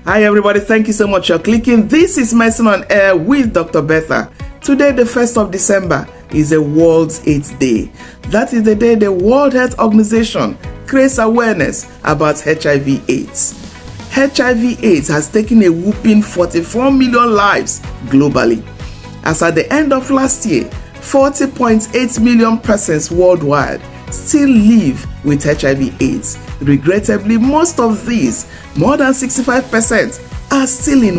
Hi everybody, thank you so much for clicking. This is Medicine on Air with Dr. Betha. Today, the 1st of December, is a World AIDS Day. That is the day the World Health Organization creates awareness about HIV/AIDS. HIV/AIDS has taken a whopping 44 million lives globally. As at the end of last year, 40.8 million persons worldwide still live with HIV/AIDS. Regrettably, most of these, more than 65%, are still in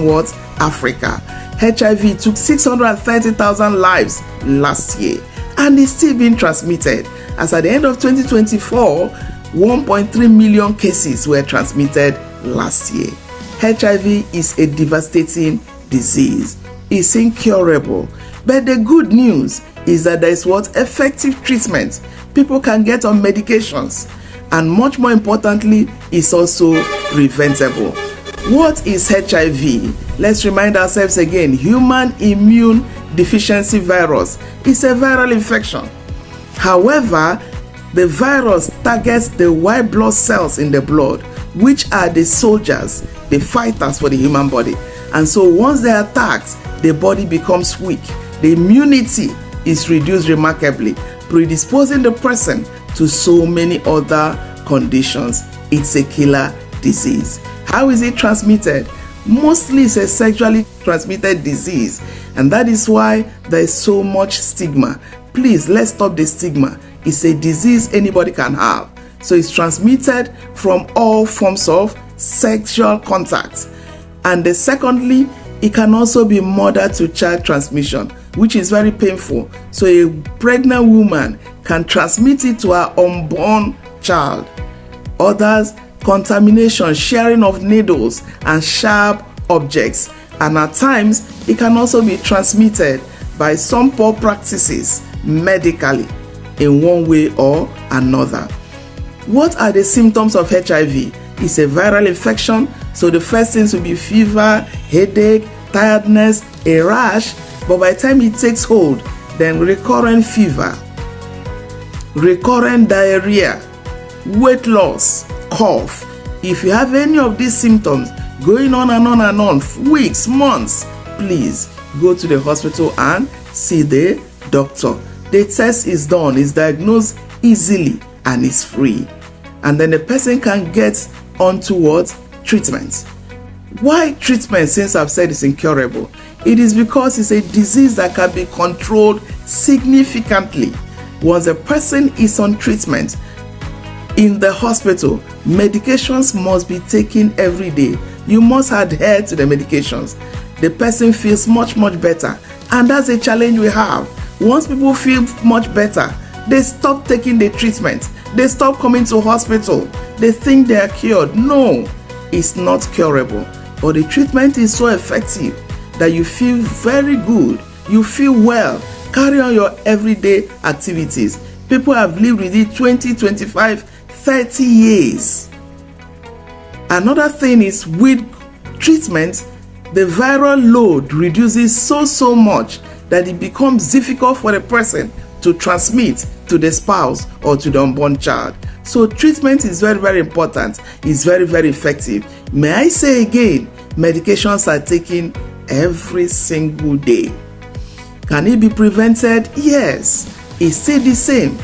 Africa. HIV took 630,000 lives last year and is still being transmitted. As at the end of 2024, 1.3 million cases were transmitted last year. HIV is a devastating disease. It's incurable. But the good news is that there is effective treatment. People can get on medications, and much more importantly, it's also preventable. What is HIV? Let's remind ourselves again. Human immune deficiency virus is a viral infection. However, the virus targets the white blood cells in the blood, which are the soldiers, the fighters for the human body. And so once they are attacked, the body becomes weak. The immunity is reduced remarkably, predisposing the person to so many other conditions. It's a killer disease. How is it transmitted? Mostly it's a sexually transmitted disease, and that is why there is so much stigma. Please, let's stop the stigma. It's a disease anybody can have. So it's transmitted from all forms of sexual contact. And secondly, it can also be mother to child transmission, which is very painful. So a pregnant woman can transmit it to her unborn child. Others, contamination, sharing of needles and sharp objects. And at times, it can also be transmitted by some poor practices medically in one way or another. What are the symptoms of HIV? It's a viral infection, so the first things will be fever, headache, tiredness, a rash, but by the time it takes hold, then recurrent fever, recurrent diarrhea, weight loss, cough. If you have any of these symptoms going on and on and on, weeks, months, please go to the hospital and see the doctor. The test is done, is diagnosed easily, and is free. And then the person can get onto treatment. Why treatment, since I've said it's incurable? It is because it's a disease that can be controlled significantly. Once a person is on treatment in the hospital, medications must be taken every day. You must adhere to the medications. The person feels much better, and that's a challenge we have. Once people feel much better, they stop taking the treatment. They stop coming to hospital. They think they are cured. No, it's not curable. But the treatment is so effective that you feel very good. You feel well. Carry on your everyday activities. People have lived with it 20, 25, 30 years. Another thing is, with treatment, the viral load reduces so much that it becomes difficult for the person to transmit to the spouse or to the unborn child. So treatment is very important. It's very effective. May I say again, medications are taken every single day. Can it be prevented? Yes. It's still the same.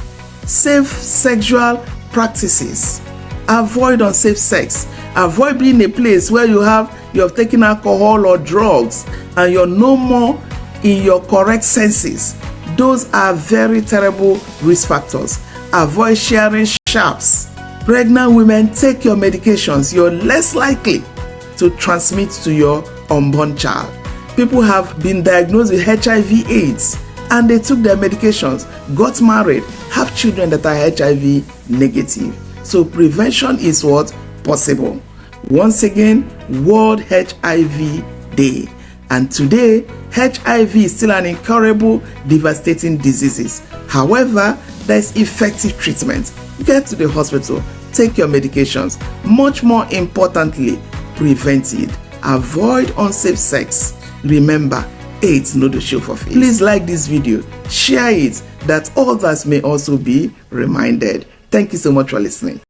Safe sexual practices. Avoid unsafe sex. Avoid being in a place where you have taken alcohol or drugs and you're no more in your correct senses. Those are very terrible risk factors. Avoid sharing sharps. Pregnant women, take your medications. You're less likely to transmit to your unborn child. People have been diagnosed with HIV/AIDS and they took their medications, got married, have children that are HIV negative. So prevention is possible. Once again, World HIV Day. And today, HIV is still an incurable, devastating disease. However, there is effective treatment. Get to the hospital, take your medications. Much more importantly, prevent it. Avoid unsafe sex. Remember, AIDS no the show for face. Please like this video, share it, that others may also be reminded. Thank you so much for listening.